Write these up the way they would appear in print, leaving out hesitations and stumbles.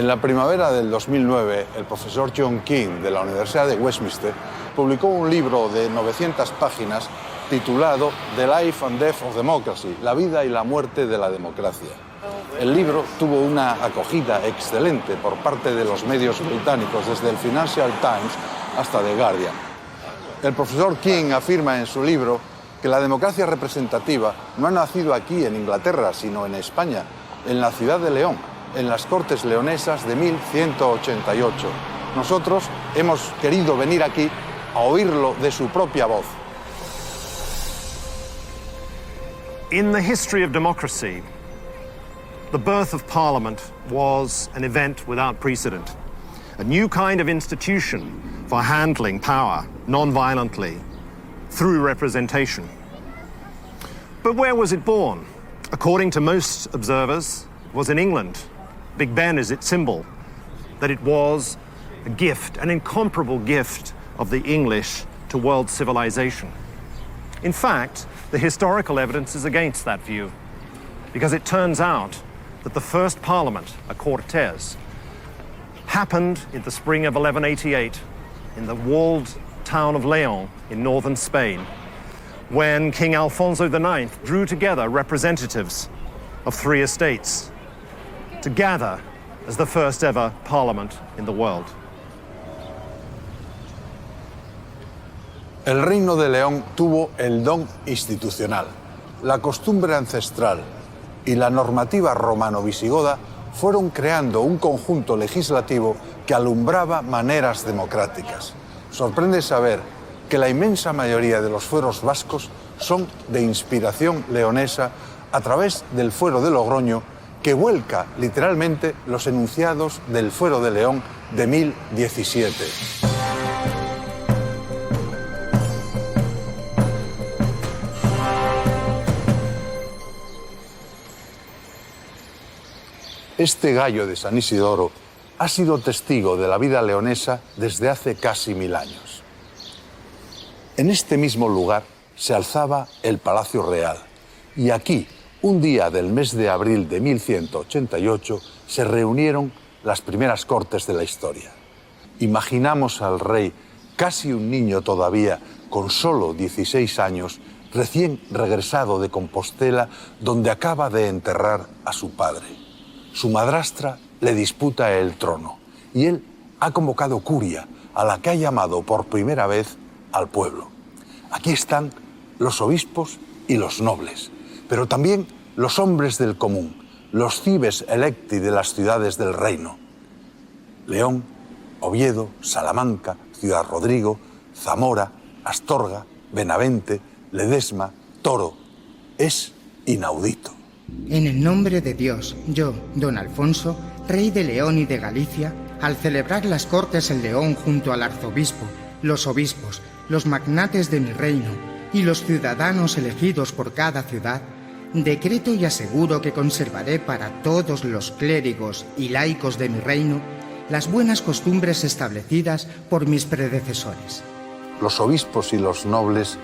En la primavera del 2009, el profesor John King de la Universidad de Westminster publicó un libro de 900 páginas titulado The Life and Death of Democracy, la vida y la muerte de la democracia. El libro tuvo una acogida excelente por parte de los medios británicos, desde el Financial Times hasta The Guardian. El profesor King afirma en su libro que la democracia representativa no ha nacido aquí en Inglaterra, sino en España, en la ciudad de León, en las Cortes Leonesas de 1188. Nosotros hemos querido venir aquí a oírlo de su propia voz. In the history of democracy, the birth of Parliament was an event without precedent. A new kind of institution for handling power non-violently through representation. But where was it born? According to most observers, it was in England. Big Ben is its symbol. That it was a gift, an incomparable gift of the English to world civilization. In fact, the historical evidence is against that view, because it turns out that the first parliament, a Cortes, happened in the spring of 1188 in the walled town of León in northern Spain, when King Alfonso IX drew together representatives of 3 estates to gather as the first ever parliament in the world. El Reino de León tuvo el don institucional, la costumbre ancestral y la normativa romano-visigoda fueron creando un conjunto legislativo que alumbraba maneras democráticas. Sorprende saber que la inmensa mayoría de los fueros vascos son de inspiración leonesa a través del fuero de Logroño, que vuelca literalmente los enunciados del fuero de León de 1017. Este gallo de San Isidoro ha sido testigo de la vida leonesa desde hace casi 1000 años. En este mismo lugar se alzaba el Palacio Real y aquí, un día del mes de abril de 1188, se reunieron las primeras cortes de la historia. Imaginamos al rey, casi un niño todavía, con solo 16 años, recién regresado de Compostela, donde acaba de enterrar a su padre. Su madrastra le disputa el trono y él ha convocado curia, a la que ha llamado por primera vez al pueblo. Aquí están los obispos y los nobles, pero también los hombres del común, los cibes electi de las ciudades del reino. León, Oviedo, Salamanca, Ciudad Rodrigo, Zamora, Astorga, Benavente, Ledesma, Toro. Es inaudito. En el nombre de Dios, yo, don Alfonso, rey de León y de Galicia, al celebrar las Cortes en León junto al arzobispo, los obispos, los magnates de mi reino y los ciudadanos elegidos por cada ciudad, decreto y aseguro que conservaré para todos los clérigos y laicos de mi reino las buenas costumbres establecidas por mis predecesores. Los obispos y los nobles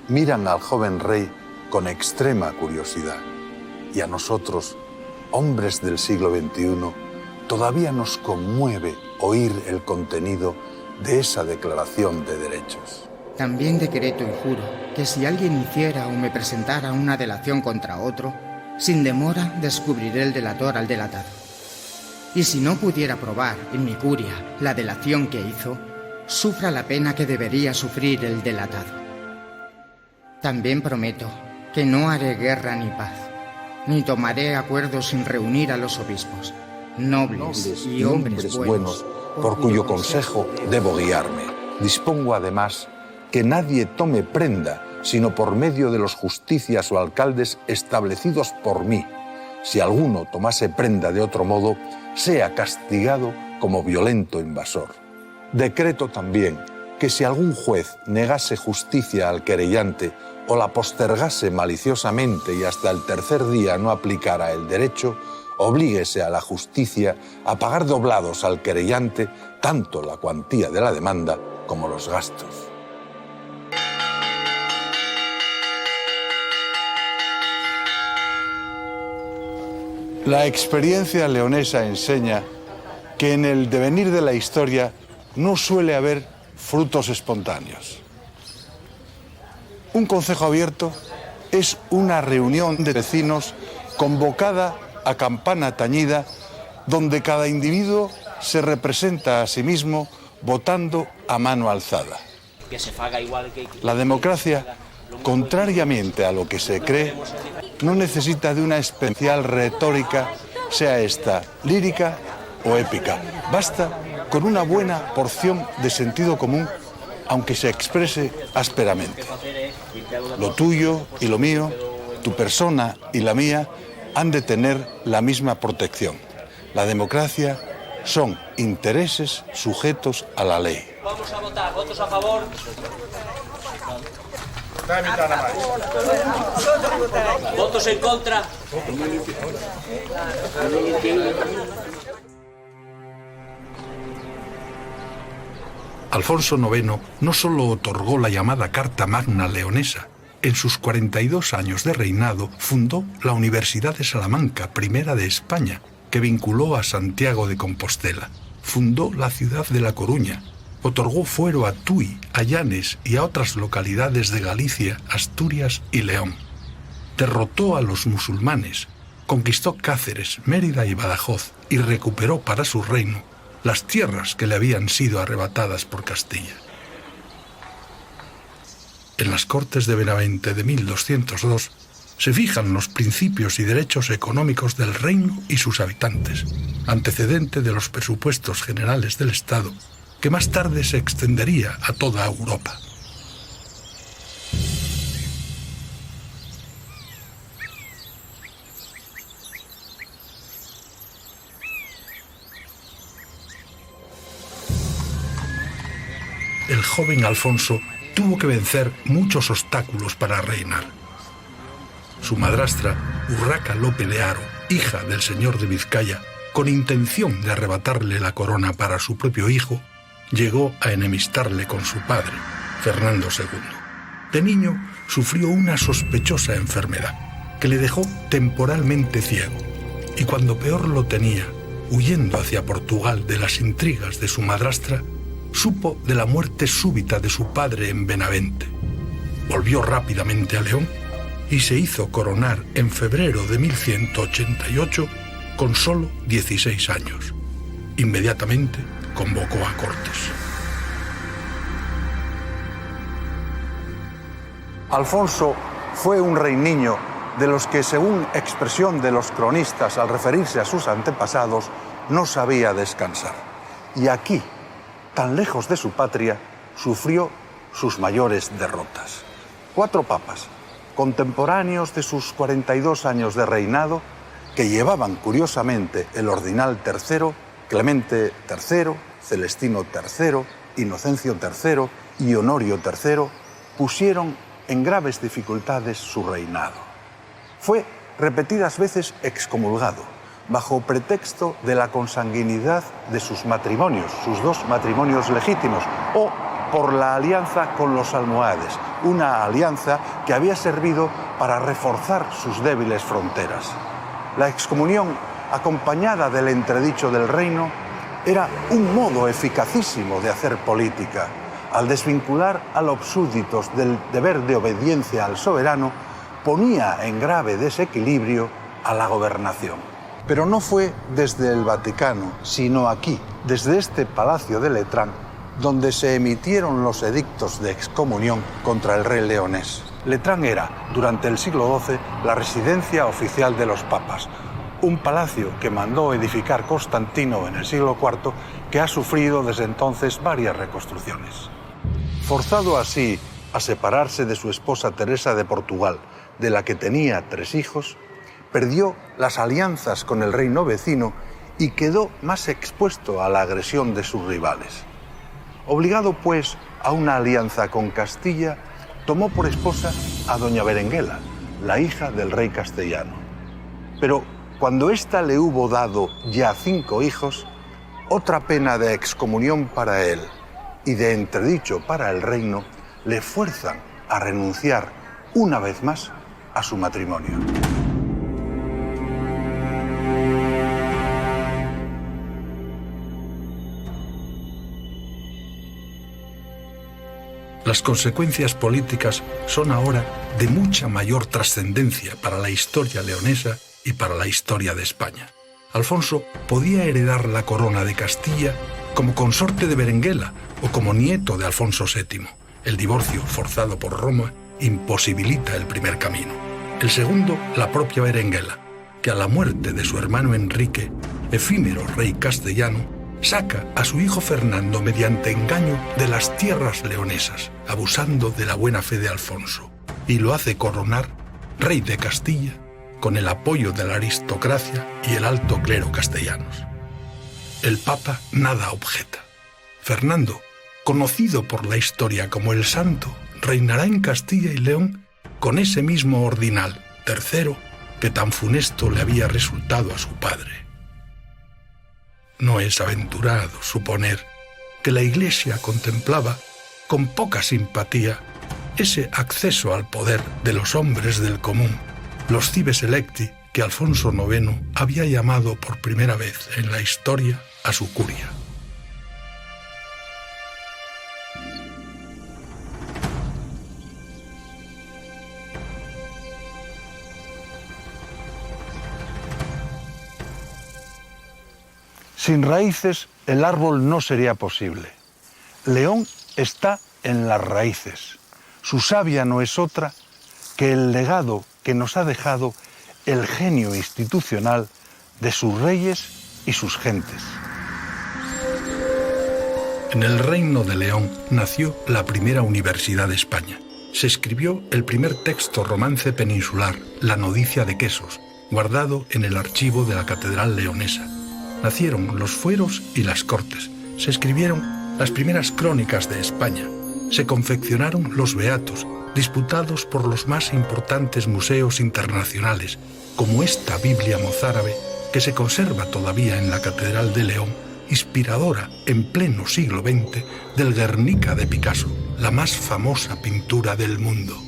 miran al joven rey con extrema curiosidad. Y a nosotros, hombres del siglo XXI, todavía nos conmueve oír el contenido de esa declaración de derechos. También decreto y juro que si alguien hiciera o me presentara una delación contra otro, sin demora descubriré el delator al delatado. Y si no pudiera probar en mi curia la delación que hizo, sufra la pena que debería sufrir el delatado. También prometo que no haré guerra ni paz, ni tomaré acuerdos sin reunir a los obispos, nobles y hombres buenos, por cuyo consejo debo guiarme. Dispongo además que nadie tome prenda, sino por medio de los justicias o alcaldes establecidos por mí. Si alguno tomase prenda de otro modo, sea castigado como violento invasor. Decreto también que si algún juez negase justicia al querellante o la postergase maliciosamente y hasta el tercer día no aplicara el derecho, oblíguese a la justicia a pagar doblados al querellante tanto la cuantía de la demanda como los gastos. La experiencia leonesa enseña que en el devenir de la historia no suele haber frutos espontáneos. Un concejo abierto es una reunión de vecinos convocada a campana tañida, donde cada individuo se representa a sí mismo votando a mano alzada. La democracia, contrariamente a lo que se cree, no necesita de una especial retórica, sea esta lírica o épica. Basta con una buena porción de sentido común, aunque se exprese ásperamente. Lo tuyo y lo mío, tu persona y la mía, han de tener la misma protección. La democracia son intereses sujetos a la ley. Vamos a votar. ¿Votos a favor? ¿Votos en contra? Alfonso IX no solo otorgó la llamada Carta Magna Leonesa. En sus 42 años de reinado fundó la Universidad de Salamanca, primera de España, que vinculó a Santiago de Compostela. Fundó la ciudad de La Coruña. Otorgó fuero a Tui, a Llanes y a otras localidades de Galicia, Asturias y León. Derrotó a los musulmanes, conquistó Cáceres, Mérida y Badajoz y recuperó para su reino las tierras que le habían sido arrebatadas por Castilla. En las Cortes de Benavente de 1202 se fijan los principios y derechos económicos del reino y sus habitantes, antecedente de los presupuestos generales del Estado, que más tarde se extendería a toda Europa. El joven Alfonso tuvo que vencer muchos obstáculos para reinar. Su madrastra, Urraca Lope de Haro, hija del señor de Vizcaya, con intención de arrebatarle la corona para su propio hijo, llegó a enemistarle con su padre, Fernando II. De niño sufrió una sospechosa enfermedad que le dejó temporalmente ciego, y cuando peor lo tenía, huyendo hacia Portugal de las intrigas de su madrastra, supo de la muerte súbita de su padre en Benavente. Volvió rápidamente a León y se hizo coronar en febrero de 1188 con solo 16 años. Inmediatamente convocó a Cortes. Alfonso fue un rey niño de los que, según expresión de los cronistas al referirse a sus antepasados, no sabía descansar. Y aquí, tan lejos de su patria, sufrió sus mayores derrotas. 4 papas, contemporáneos de sus 42 años de reinado, que llevaban curiosamente el ordinal III, Clemente III, Celestino III, Inocencio III y Honorio III, pusieron en graves dificultades su reinado. Fue repetidas veces excomulgado, bajo pretexto de la consanguinidad de sus matrimonios, sus 2 matrimonios legítimos, o por la alianza con los almohades, una alianza que había servido para reforzar sus débiles fronteras. La excomunión, acompañada del entredicho del reino, era un modo eficacísimo de hacer política. Al desvincular a los súbditos del deber de obediencia al soberano, ponía en grave desequilibrio a la gobernación. Pero no fue desde el Vaticano, sino aquí, desde este Palacio de Letrán, donde se emitieron los edictos de excomunión contra el rey leonés. Letrán era, durante el siglo XII, la residencia oficial de los papas, un palacio que mandó edificar Constantino en el siglo IV, que ha sufrido desde entonces varias reconstrucciones. Forzado así a separarse de su esposa Teresa de Portugal, de la que tenía 3 hijos, perdió las alianzas con el reino vecino y quedó más expuesto a la agresión de sus rivales. Obligado, pues, a una alianza con Castilla, tomó por esposa a doña Berenguela, la hija del rey castellano. Pero cuando ésta le hubo dado ya 5 hijos, otra pena de excomunión para él y de entredicho para el reino le fuerzan a renunciar una vez más a su matrimonio. Las consecuencias políticas son ahora de mucha mayor trascendencia para la historia leonesa y para la historia de España. Alfonso podía heredar la corona de Castilla como consorte de Berenguela o como nieto de Alfonso VII. El divorcio forzado por Roma imposibilita el primer camino. El segundo, la propia Berenguela, que a la muerte de su hermano Enrique, efímero rey castellano, saca a su hijo Fernando mediante engaño de las tierras leonesas, abusando de la buena fe de Alfonso, y lo hace coronar rey de Castilla con el apoyo de la aristocracia y el alto clero castellanos. El Papa nada objeta. Fernando, conocido por la historia como el Santo, reinará en Castilla y León con ese mismo ordinal, tercero, que tan funesto le había resultado a su padre. No es aventurado suponer que la Iglesia contemplaba con poca simpatía ese acceso al poder de los hombres del común, los cives electi que Alfonso IX había llamado por primera vez en la historia a su curia. Sin raíces, el árbol no sería posible. León está en las raíces. Su savia no es otra que el legado que nos ha dejado el genio institucional de sus reyes y sus gentes. En el Reino de León nació la primera universidad de España. Se escribió el primer texto romance peninsular, La Noticia de Quesos, guardado en el archivo de la Catedral Leonesa. Nacieron los fueros y las cortes. Se escribieron las primeras crónicas de España. Se confeccionaron los beatos, disputados por los más importantes museos internacionales, como esta Biblia mozárabe que se conserva todavía en la Catedral de León, inspiradora en pleno siglo XX del Guernica de Picasso, la más famosa pintura del mundo.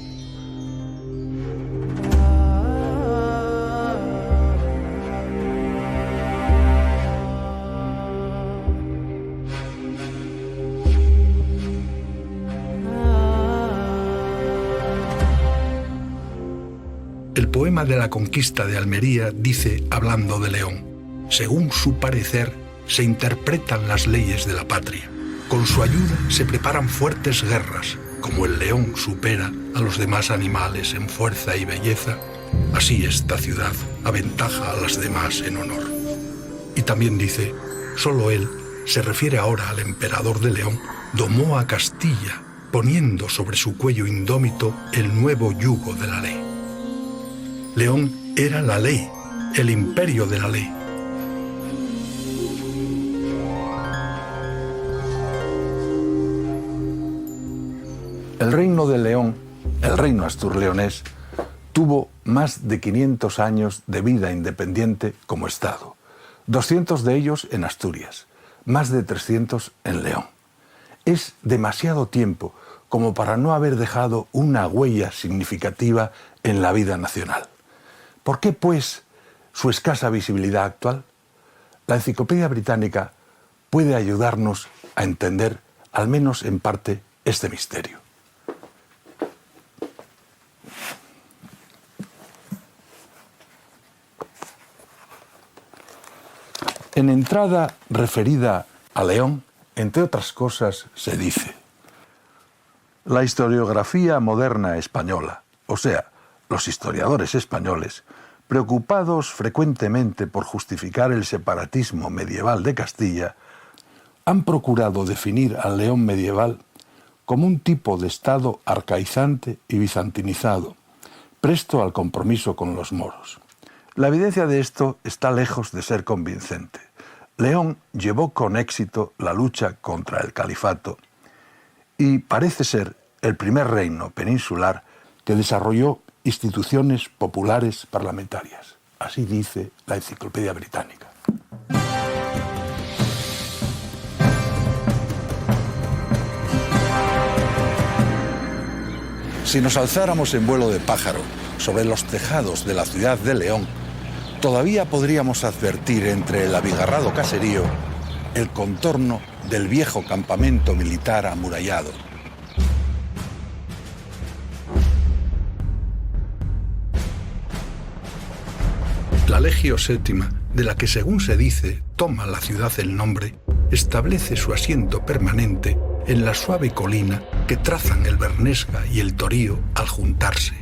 El poema de la conquista de Almería dice, hablando de León, según su parecer, se interpretan las leyes de la patria. Con su ayuda se preparan fuertes guerras. Como el león supera a los demás animales en fuerza y belleza, así esta ciudad aventaja a las demás en honor. Y también dice, solo él, se refiere ahora al emperador de León, domó a Castilla, poniendo sobre su cuello indómito el nuevo yugo de la ley. León era la ley, el imperio de la ley. El reino de León, el reino asturleonés, tuvo más de 500 años de vida independiente como Estado, 200 de ellos en Asturias, más de 300 en León. Es demasiado tiempo como para no haber dejado una huella significativa en la vida nacional. ¿Por qué, pues, su escasa visibilidad actual? La Enciclopedia Británica puede ayudarnos a entender, al menos en parte, este misterio. En entrada referida a León, entre otras cosas, se dice: la historiografía moderna española, o sea, los historiadores españoles, preocupados frecuentemente por justificar el separatismo medieval de Castilla, han procurado definir al León medieval como un tipo de Estado arcaizante y bizantinizado, presto al compromiso con los moros. La evidencia de esto está lejos de ser convincente. León llevó con éxito la lucha contra el califato y parece ser el primer reino peninsular que desarrolló instituciones populares parlamentarias. Así dice la Enciclopedia Británica. Si nos alzáramos en vuelo de pájaro sobre los tejados de la ciudad de León, todavía podríamos advertir entre el abigarrado caserío el contorno del viejo campamento militar amurallado. La Legio VII, de la que según se dice toma la ciudad el nombre, establece su asiento permanente en la suave colina que trazan el Bernesga y el Torío al juntarse.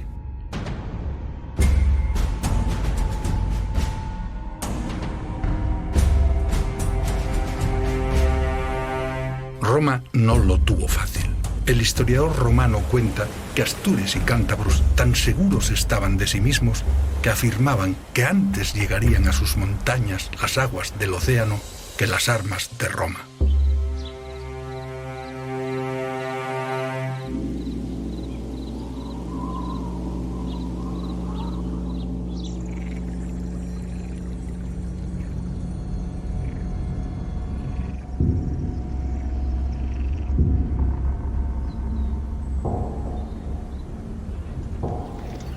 Roma no lo tuvo fácil. El historiador romano cuenta que astures y cántabros tan seguros estaban de sí mismos que afirmaban que antes llegarían a sus montañas las aguas del océano que las armas de Roma.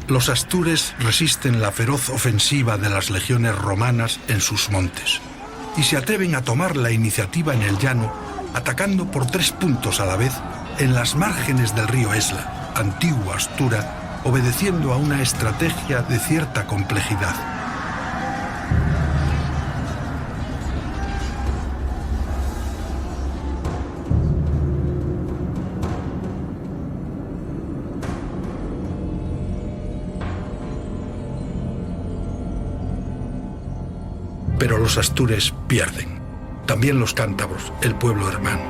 Los astures resisten la feroz ofensiva de las legiones romanas en sus montes y se atreven a tomar la iniciativa en el llano, atacando por 3 puntos a la vez en las márgenes del río Esla, antigua Astura, obedeciendo a una estrategia de cierta complejidad. Pero los astures pierden. También los cántabros, el pueblo hermano,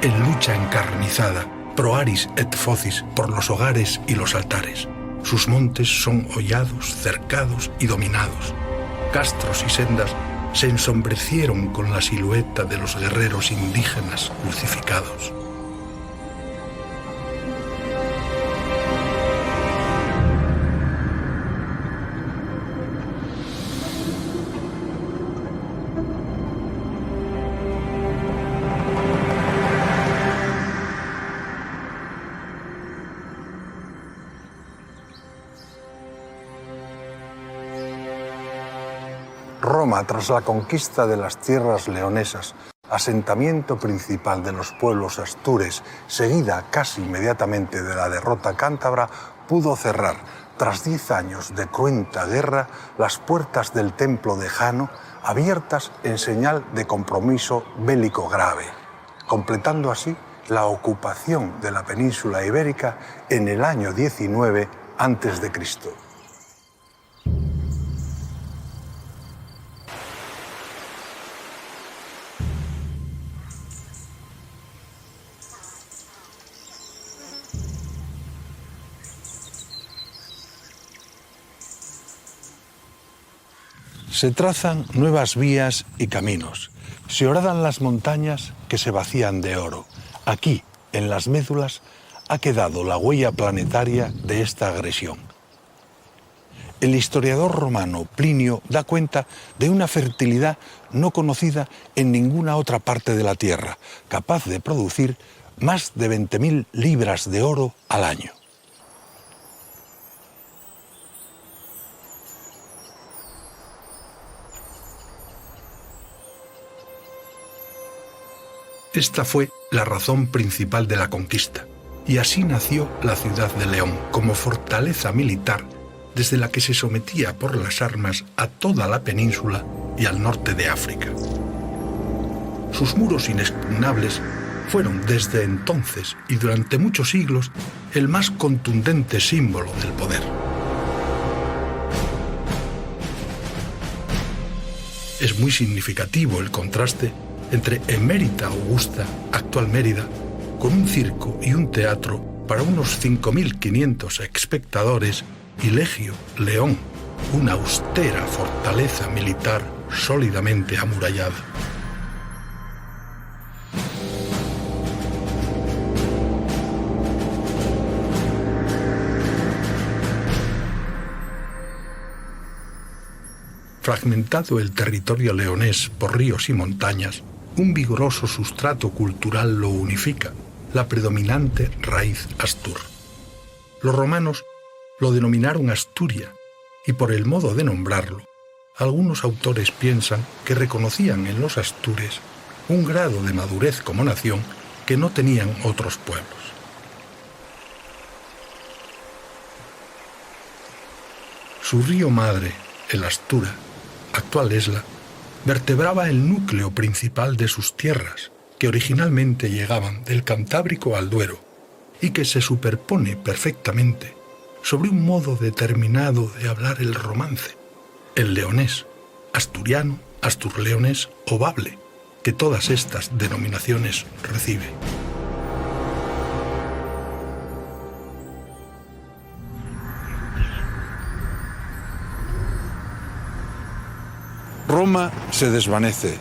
en lucha encarnizada, pro aris et focis, por los hogares y los altares. Sus montes son hollados, cercados y dominados. Castros y sendas se ensombrecieron con la silueta de los guerreros indígenas crucificados. Roma, tras la conquista de las tierras leonesas, asentamiento principal de los pueblos astures, seguida casi inmediatamente de la derrota cántabra, pudo cerrar, tras 10 años de cruenta guerra, las puertas del templo de Jano, abiertas en señal de compromiso bélico grave, completando así la ocupación de la península ibérica en el año 19 a.C. Se trazan nuevas vías y caminos. Se horadan las montañas que se vacían de oro. Aquí, en las médulas, ha quedado la huella planetaria de esta agresión. El historiador romano Plinio da cuenta de una fertilidad no conocida en ninguna otra parte de la Tierra, capaz de producir más de 20.000 libras de oro al año. Esta fue la razón principal de la conquista, y así nació la ciudad de León como fortaleza militar desde la que se sometía por las armas a toda la península y al norte de África. Sus muros inexpugnables fueron desde entonces y durante muchos siglos el más contundente símbolo del poder. Es muy significativo el contraste entre Emérita Augusta, actual Mérida, con un circo y un teatro para unos 5.500 espectadores, y Legio, León, una austera fortaleza militar sólidamente amurallada. Fragmentado el territorio leonés por ríos y montañas, un vigoroso sustrato cultural lo unifica, la predominante raíz astur. Los romanos lo denominaron Asturia, y por el modo de nombrarlo, algunos autores piensan que reconocían en los astures un grado de madurez como nación que no tenían otros pueblos. Su río madre, el Astura, actual Esla, vertebraba el núcleo principal de sus tierras, que originalmente llegaban del Cantábrico al Duero, y que se superpone perfectamente sobre un modo determinado de hablar el romance, el leonés, asturiano, asturleonés o bable, que todas estas denominaciones recibe. Roma se desvanece.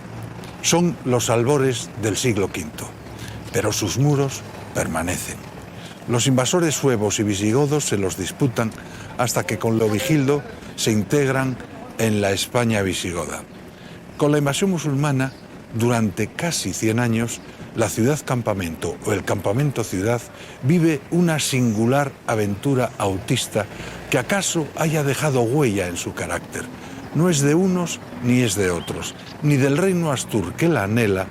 Son los albores del siglo V, pero sus muros permanecen. Los invasores suevos y visigodos se los disputan hasta que con Leovigildo se integran en la España visigoda. Con la invasión musulmana, durante casi 100 años, la ciudad-campamento o el campamento-ciudad vive una singular aventura autista que acaso haya dejado huella en su carácter. No es de unos ni es de otros, ni del reino astur que la anhela,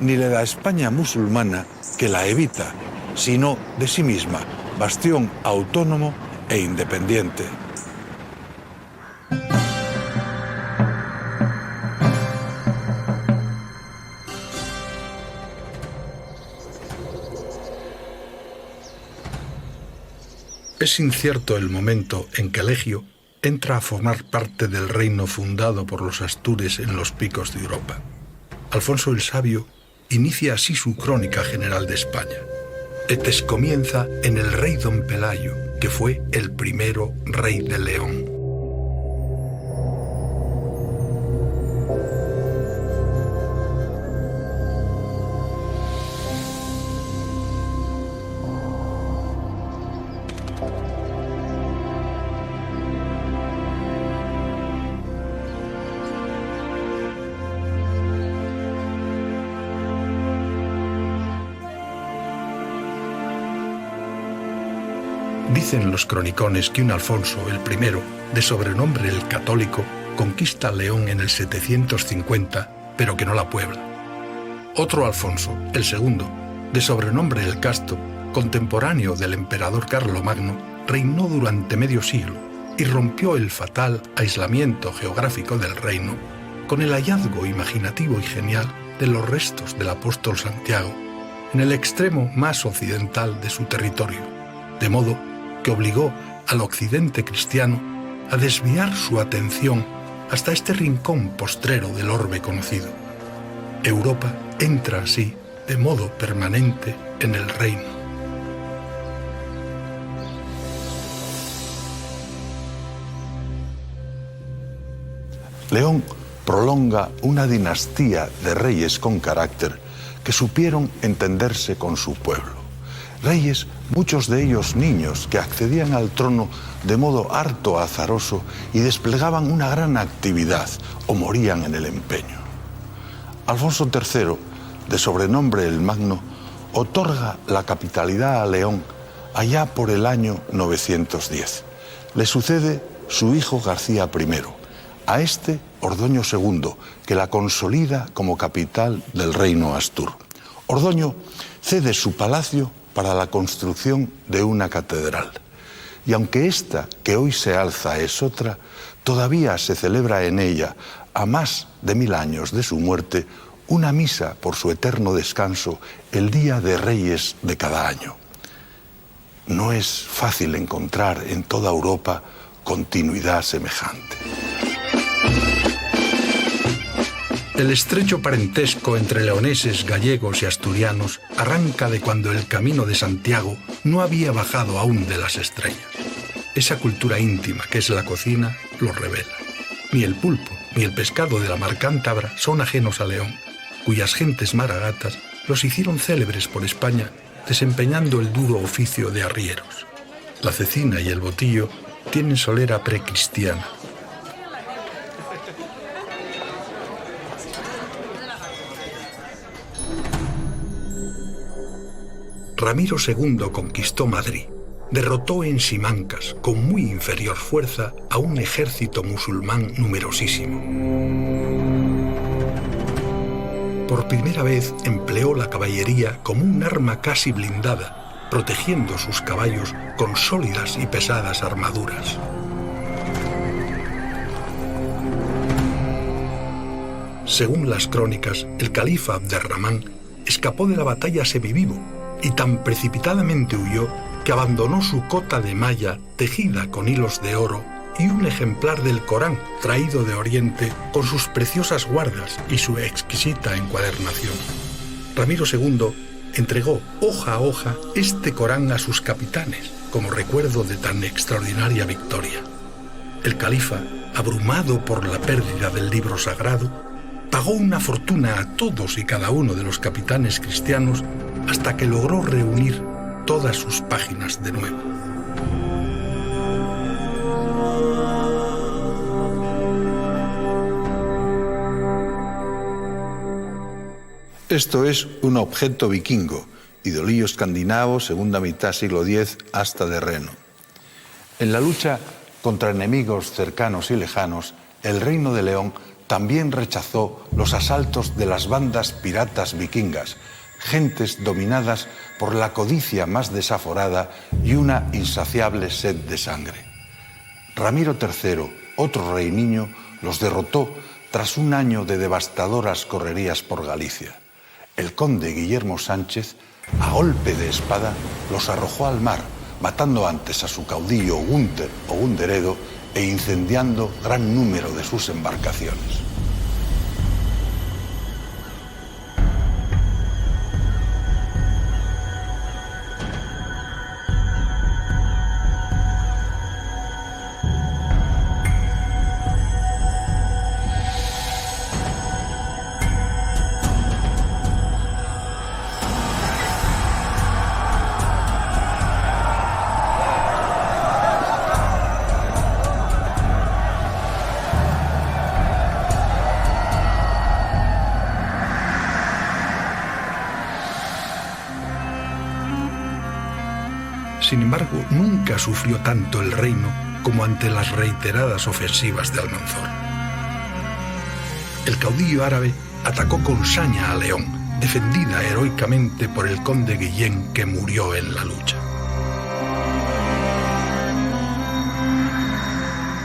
ni de la España musulmana que la evita, sino de sí misma, bastión autónomo e independiente. Es incierto el momento en que Legio entra a formar parte del reino fundado por los astures en los picos de Europa. Alfonso el Sabio inicia así su crónica general de España. Etes comienza en el rey don Pelayo, que fue el primero rey de León. Dicen los cronicones que un Alfonso, el primero, de sobrenombre el Católico, conquista León en el 750, pero que no la puebla. Otro Alfonso, el segundo, de sobrenombre el Casto, contemporáneo del emperador Carlomagno, reinó durante medio siglo y rompió el fatal aislamiento geográfico del reino con el hallazgo imaginativo y genial de los restos del apóstol Santiago en el extremo más occidental de su territorio, de modo que obligó al occidente cristiano a desviar su atención hasta este rincón postrero del orbe conocido. Europa entra así de modo permanente en el reino. León prolonga una dinastía de reyes con carácter que supieron entenderse con su pueblo. Reyes, muchos de ellos niños, que accedían al trono de modo harto azaroso y desplegaban una gran actividad o morían en el empeño. Alfonso III, de sobrenombre el Magno, otorga la capitalidad a León allá por el año 910. Le sucede su hijo García I, a este Ordoño II, que la consolida como capital del reino astur. Ordoño cede su palacio para la construcción de una catedral. Y aunque esta que hoy se alza es otra, todavía se celebra en ella, a más de 1000 años de su muerte, una misa por su eterno descanso el Día de Reyes de cada año. No es fácil encontrar en toda Europa continuidad semejante. El estrecho parentesco entre leoneses, gallegos y asturianos arranca de cuando el camino de Santiago no había bajado aún de las estrellas. Esa cultura íntima que es la cocina lo revela. Ni el pulpo ni el pescado de la mar cántabra son ajenos a León, cuyas gentes maragatas los hicieron célebres por España desempeñando el duro oficio de arrieros. La cecina y el botillo tienen solera precristiana. Ramiro II conquistó Madrid, derrotó en Simancas con muy inferior fuerza a un ejército musulmán numerosísimo. Por primera vez empleó la caballería como un arma casi blindada, protegiendo sus caballos con sólidas y pesadas armaduras. Según las crónicas, el califa Abderramán escapó de la batalla semivivo y tan precipitadamente huyó que abandonó su cota de malla tejida con hilos de oro y un ejemplar del Corán traído de Oriente con sus preciosas guardas y su exquisita encuadernación. Ramiro II entregó hoja a hoja este Corán a sus capitanes como recuerdo de tan extraordinaria victoria. El califa, abrumado por la pérdida del libro sagrado, pagó una fortuna a todos y cada uno de los capitanes cristianos hasta que logró reunir todas sus páginas de nuevo. Esto es un objeto vikingo, idolillo escandinavo, segunda mitad siglo X hasta de Reno. En la lucha contra enemigos cercanos y lejanos, el Reino de León también rechazó los asaltos de las bandas piratas vikingas, gentes dominadas por la codicia más desaforada y una insaciable sed de sangre. Ramiro III, otro rey niño, los derrotó tras un año de devastadoras correrías por Galicia. El conde Guillermo Sánchez, a golpe de espada, los arrojó al mar, matando antes a su caudillo Gunther o Gunderedo e incendiando gran número de sus embarcaciones. Sin embargo, nunca sufrió tanto el reino como ante las reiteradas ofensivas de Almanzor. El caudillo árabe atacó con saña a León, defendida heroicamente por el conde Guillén, que murió en la lucha.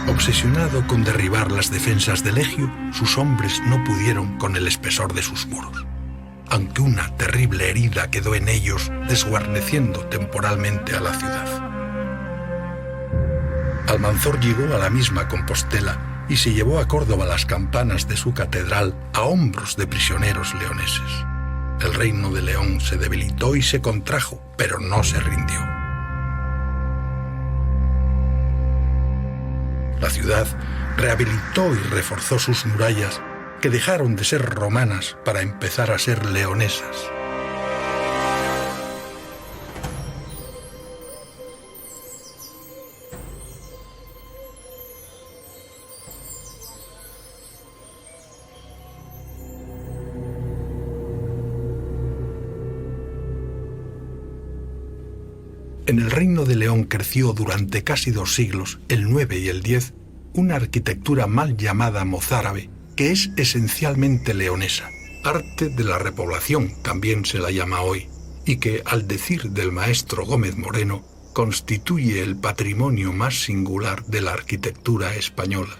Obsesionado con derribar las defensas del Egio, sus hombres no pudieron con el espesor de sus muros, aunque una terrible herida quedó en ellos, desguarneciendo temporalmente a la ciudad. Almanzor llegó a la misma Compostela y se llevó a Córdoba las campanas de su catedral a hombros de prisioneros leoneses. El reino de León se debilitó y se contrajo, pero no se rindió. La ciudad rehabilitó y reforzó sus murallas, que dejaron de ser romanas para empezar a ser leonesas. En el Reino de León creció durante casi 2 siglos, el 9 y el 10, una arquitectura mal llamada mozárabe, que es esencialmente leonesa, arte de la repoblación también se la llama hoy, y que, al decir del maestro Gómez Moreno, constituye el patrimonio más singular de la arquitectura española.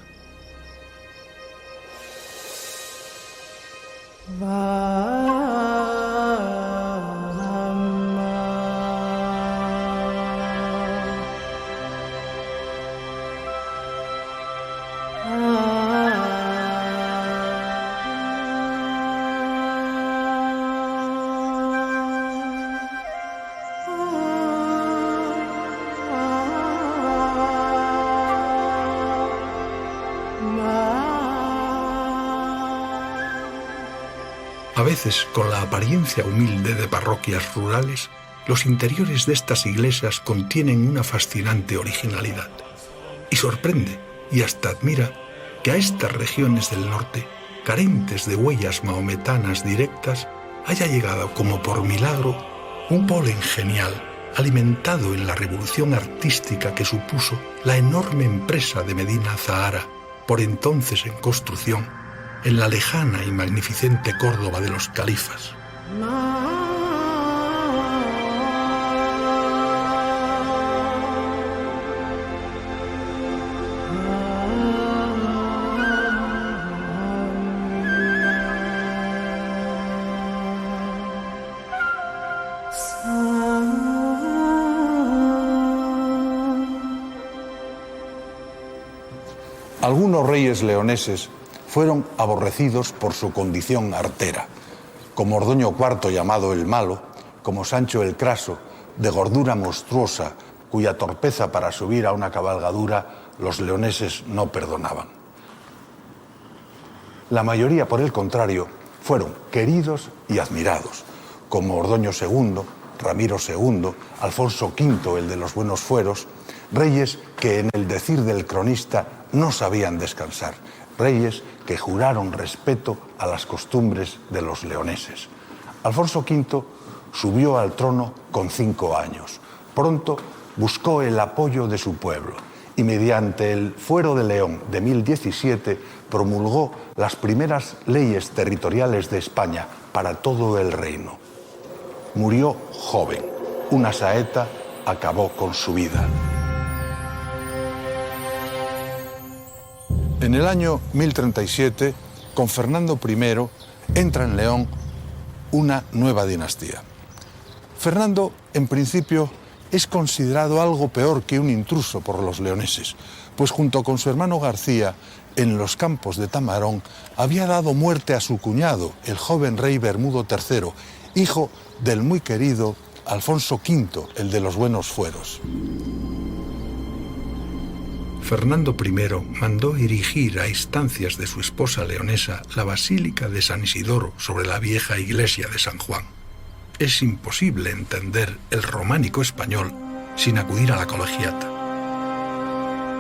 A veces, con la apariencia humilde de parroquias rurales, los interiores de estas iglesias contienen una fascinante originalidad. Y sorprende, y hasta admira, que a estas regiones del norte, carentes de huellas mahometanas directas, haya llegado como por milagro un polen genial, alimentado en la revolución artística que supuso la enorme empresa de Medina Zahara, por entonces en construcción, en la lejana y magnificente Córdoba de los califas. Algunos reyes leoneses fueron aborrecidos por su condición artera, como Ordoño IV, llamado el Malo, como Sancho el Craso, de gordura monstruosa, cuya torpeza para subir a una cabalgadura los leoneses no perdonaban. La mayoría, por el contrario, fueron queridos y admirados, como Ordoño II, Ramiro II, Alfonso V, el de los buenos fueros, reyes que en el decir del cronista no sabían descansar, reyes que juraron respeto a las costumbres de los leoneses. Alfonso V subió al trono con 5 años. Pronto buscó el apoyo de su pueblo y mediante el Fuero de León de 1017 promulgó las primeras leyes territoriales de España para todo el reino. Murió joven. Una saeta acabó con su vida. En el año 1037, con Fernando I, entra en León una nueva dinastía. Fernando, en principio, es considerado algo peor que un intruso por los leoneses, pues junto con su hermano García, en los campos de Tamarón, había dado muerte a su cuñado, el joven rey Bermudo III, hijo del muy querido Alfonso V, el de los buenos fueros. Fernando I mandó erigir a instancias de su esposa leonesa la Basílica de San Isidoro sobre la vieja iglesia de San Juan. Es imposible entender el románico español sin acudir a la colegiata.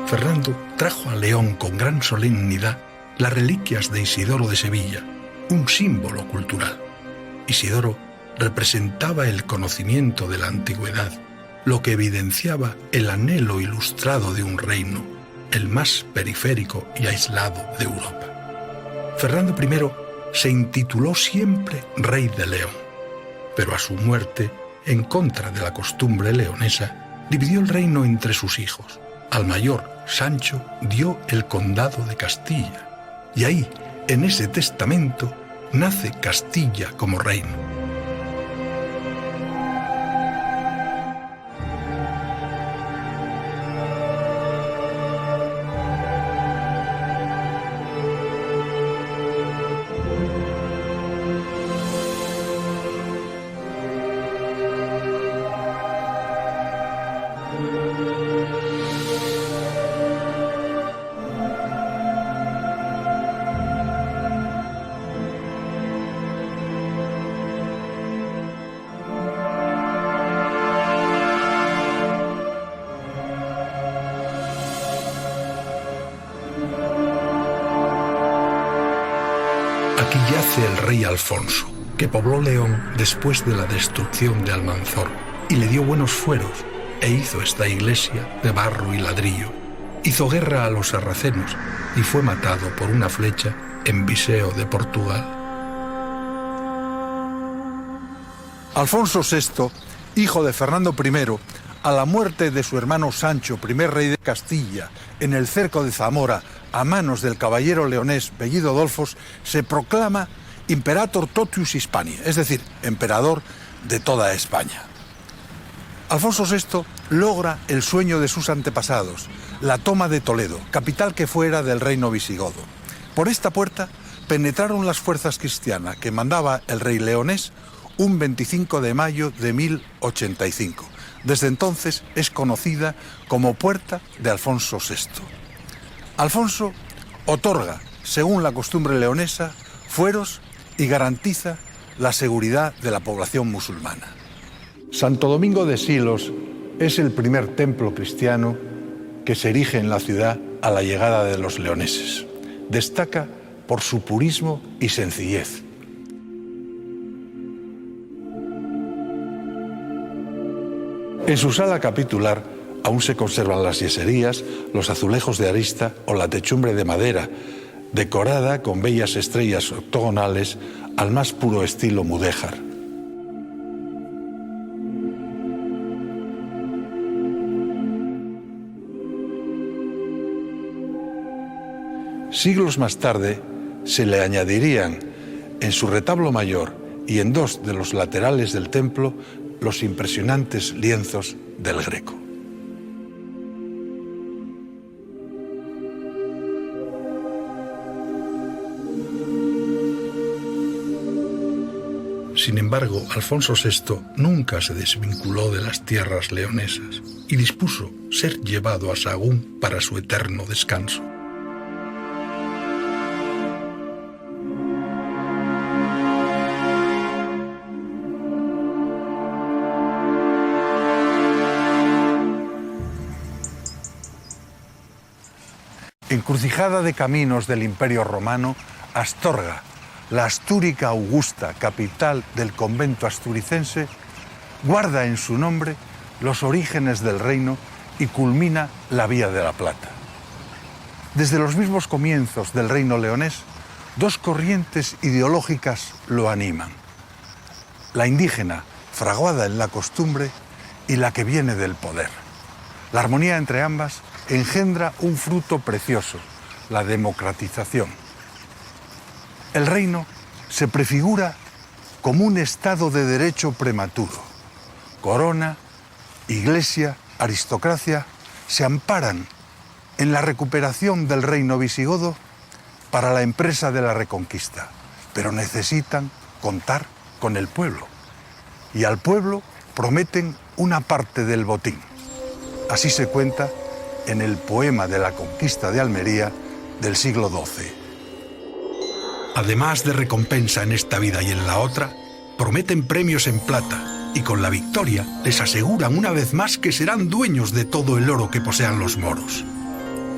Fernando trajo a León con gran solemnidad las reliquias de Isidoro de Sevilla, un símbolo cultural. Isidoro representaba el conocimiento de la antigüedad, lo que evidenciaba el anhelo ilustrado de un reino, el más periférico y aislado de Europa. Fernando I se intituló siempre Rey de León, pero a su muerte, en contra de la costumbre leonesa, dividió el reino entre sus hijos. Al mayor, Sancho, dio el condado de Castilla, y ahí, en ese testamento, nace Castilla como reino. Aquí yace el rey Alfonso, que pobló León después de la destrucción de Almanzor, y le dio buenos fueros, e hizo esta iglesia de barro y ladrillo. Hizo guerra a los sarracenos, y fue matado por una flecha en Viseu de Portugal. Alfonso VI, hijo de Fernando I, a la muerte de su hermano Sancho, primer rey de Castilla, en el cerco de Zamora, a manos del caballero leonés Bellido Adolfos, se proclama Imperator totius Hispaniae, es decir, emperador de toda España. Alfonso VI logra el sueño de sus antepasados, la toma de Toledo, capital que fuera del reino visigodo. Por esta puerta penetraron las fuerzas cristianas que mandaba el rey leonés un 25 de mayo de 1085. Desde entonces es conocida como Puerta de Alfonso VI. Alfonso otorga, según la costumbre leonesa, fueros y garantiza la seguridad de la población musulmana. Santo Domingo de Silos es el primer templo cristiano que se erige en la ciudad a la llegada de los leoneses. Destaca por su purismo y sencillez. En su sala capitular aún se conservan las yeserías, los azulejos de arista o la techumbre de madera, decorada con bellas estrellas octogonales al más puro estilo mudéjar. Siglos más tarde se le añadirían en su retablo mayor y en dos de los laterales del templo los impresionantes lienzos del Greco. Sin embargo, Alfonso VI nunca se desvinculó de las tierras leonesas y dispuso ser llevado a Sahagún para su eterno descanso. Encrucijada de caminos del Imperio Romano, Astorga, la Astúrica Augusta, capital del convento asturicense, guarda en su nombre los orígenes del reino y culmina la Vía de la Plata. Desde los mismos comienzos del reino leonés, dos corrientes ideológicas lo animan: la indígena, fraguada en la costumbre, y la que viene del poder. La armonía entre ambas engendra un fruto precioso, la democratización. El reino se prefigura como un estado de derecho prematuro. Corona, iglesia, aristocracia se amparan en la recuperación del reino visigodo para la empresa de la reconquista, pero necesitan contar con el pueblo. Y al pueblo prometen una parte del botín. Así se cuenta en el poema de la conquista de Almería del siglo XII. Además de recompensa en esta vida y en la otra, prometen premios en plata y con la victoria les aseguran una vez más que serán dueños de todo el oro que posean los moros.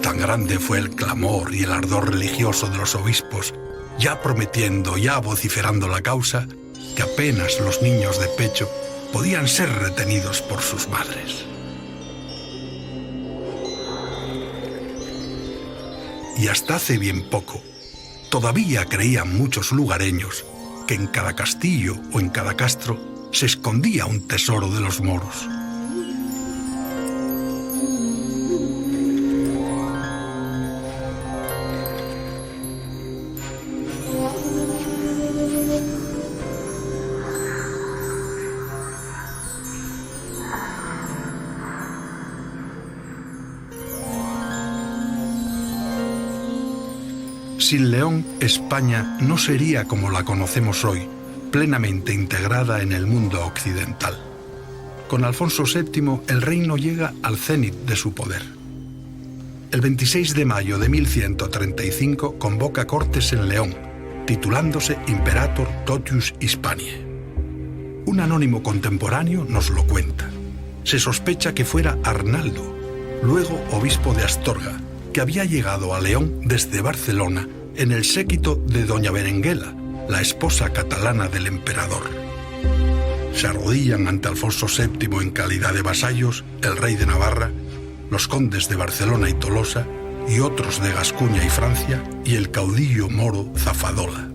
Tan grande fue el clamor y el ardor religioso de los obispos, ya prometiendo, ya vociferando la causa, que apenas los niños de pecho podían ser retenidos por sus madres. Y hasta hace bien poco, todavía creían muchos lugareños que en cada castillo o en cada castro se escondía un tesoro de los moros. Sin León, España no sería como la conocemos hoy, plenamente integrada en el mundo occidental. Con Alfonso VII, el reino llega al cénit de su poder. El 26 de mayo de 1135 convoca Cortes en León, titulándose Imperator Totius Hispaniae. Un anónimo contemporáneo nos lo cuenta. Se sospecha que fuera Arnaldo, luego obispo de Astorga, que había llegado a León desde Barcelona en el séquito de doña Berenguela, la esposa catalana del emperador. Se arrodillan ante Alfonso VII en calidad de vasallos el rey de Navarra, los condes de Barcelona y Tolosa, y otros de Gascuña y Francia, y el caudillo moro Zafadola.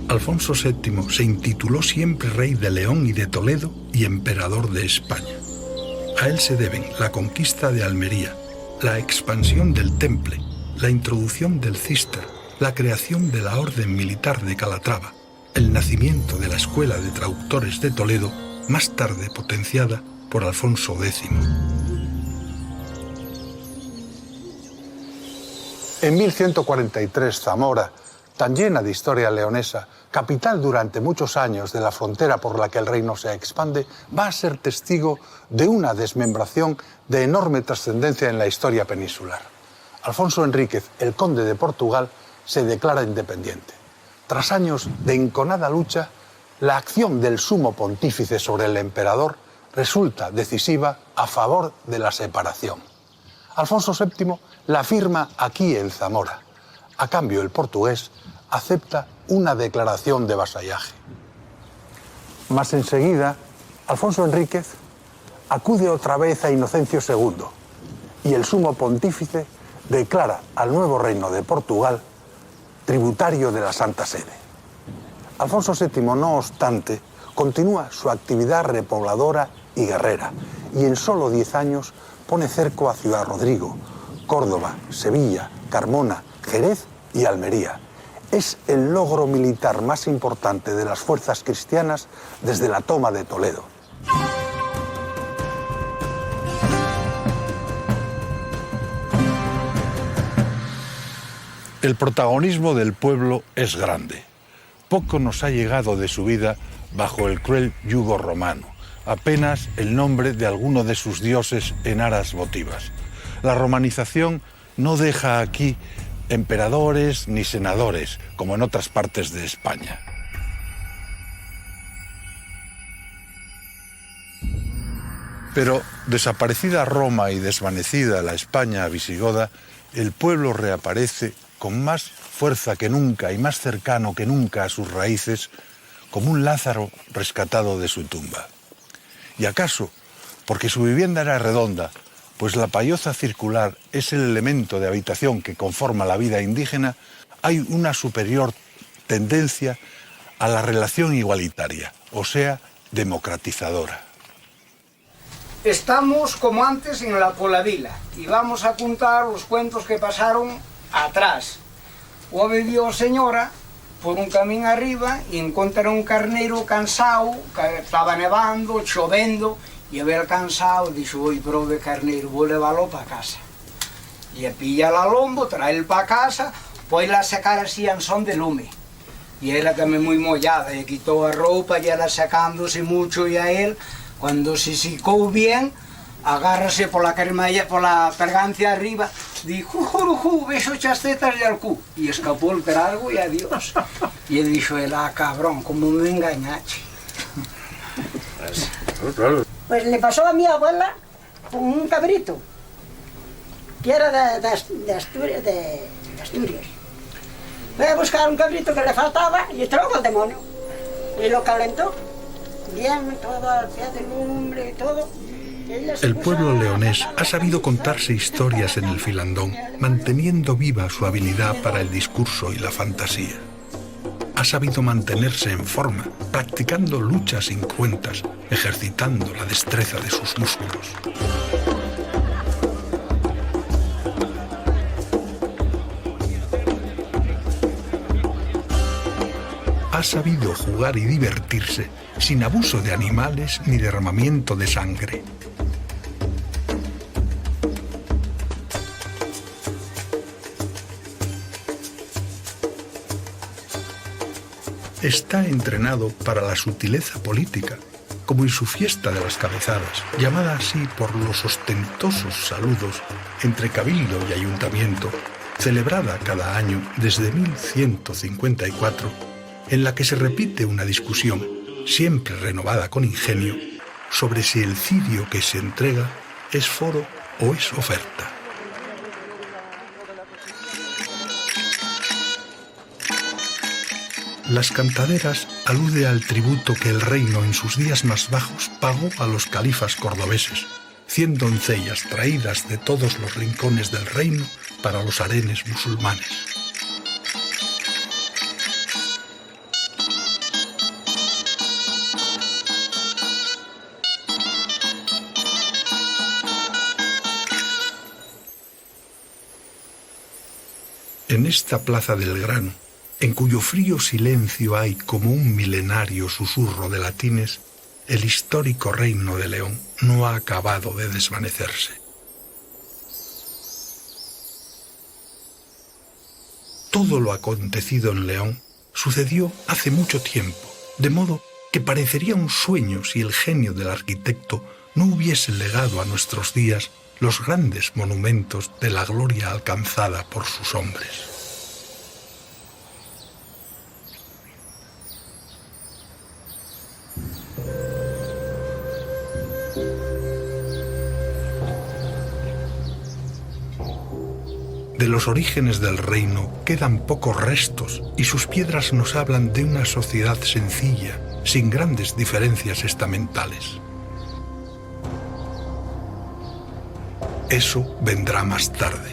Alfonso VII se intituló siempre rey de León y de Toledo y emperador de España. A él se deben la conquista de Almería, la expansión del Temple, la introducción del Císter, la creación de la Orden Militar de Calatrava, el nacimiento de la Escuela de Traductores de Toledo, más tarde potenciada por Alfonso X. En 1143, Zamora, tan llena de historia leonesa, capital durante muchos años de la frontera por la que el reino se expande, va a ser testigo de una desmembración de enorme trascendencia en la historia peninsular. Alfonso Enríquez, el conde de Portugal, se declara independiente. Tras años de enconada lucha, la acción del sumo pontífice sobre el emperador resulta decisiva a favor de la separación. Alfonso VII la firma aquí en Zamora. A cambio, el portugués acepta una declaración de vasallaje. Mas enseguida, Alfonso Enríquez acude otra vez a Inocencio II y el sumo pontífice declara al nuevo reino de Portugal tributario de la Santa Sede. Alfonso VII, no obstante, continúa su actividad repobladora y guerrera y en solo 10 años pone cerco a Ciudad Rodrigo, Córdoba, Sevilla, Carmona, Jerez y Almería. Es el logro militar más importante de las fuerzas cristianas desde la toma de Toledo. El protagonismo del pueblo es grande. Poco nos ha llegado de su vida bajo el cruel yugo romano, apenas el nombre de alguno de sus dioses en aras votivas. La romanización no deja aquí emperadores ni senadores, como en otras partes de España. Pero desaparecida Roma y desvanecida la España visigoda, el pueblo reaparece con más fuerza que nunca y más cercano que nunca a sus raíces, como un Lázaro rescatado de su tumba. ¿Y acaso porque su vivienda era redonda, pues la payoza circular es el elemento de habitación que conforma la vida indígena, hay una superior tendencia a la relación igualitaria, o sea, democratizadora? Estamos como antes en la Polavila y vamos a contar los cuentos que pasaron atrás. O vivió señora por un camino arriba y encontró un carneiro cansado, que estaba nevando, chovendo, y a ver cansado, dijo, hoy prove carneiro, voy a llevarlo para casa. Y pilla la lombo, trae para casa, pues la sacar así en son de lume. Y era también muy mollada, y quitó la ropa, y era sacándose mucho, y a él, cuando se secó bien, agárrase por la cremalla, por la pergancia arriba, dijo, jujurujú, beso chastetas de alcú. Y escapó el trago y adiós. Y él dijo, cabrón, ¿cómo me engañaste? Pues le pasó a mi abuela con un cabrito, que era de Asturias. Fue a buscar un cabrito que le faltaba y trajo al demonio. Y lo calentó. Bien, todo al pie de lumbre y todo. El pueblo leonés ha sabido contarse historias en el filandón, manteniendo viva su habilidad para el discurso y la fantasía. Ha sabido mantenerse en forma, practicando luchas incruentas, ejercitando la destreza de sus músculos. Ha sabido jugar y divertirse sin abuso de animales ni derramamiento de sangre. Está entrenado para la sutileza política, como en su fiesta de las cabezadas, llamada así por los ostentosos saludos entre cabildo y ayuntamiento, celebrada cada año desde 1154, en la que se repite una discusión, siempre renovada con ingenio, sobre si el cirio que se entrega es foro o es oferta. Las cantaderas alude al tributo que el reino en sus días más bajos pagó a los califas cordobeses, 100 doncellas traídas de todos los rincones del reino para los harenes musulmanes. En esta plaza del grano, en cuyo frío silencio hay como un milenario susurro de latines, el histórico reino de León no ha acabado de desvanecerse. Todo lo acontecido en León sucedió hace mucho tiempo, de modo que parecería un sueño si el genio del arquitecto no hubiese legado a nuestros días los grandes monumentos de la gloria alcanzada por sus hombres. De los orígenes del reino quedan pocos restos y sus piedras nos hablan de una sociedad sencilla, sin grandes diferencias estamentales. Eso vendrá más tarde.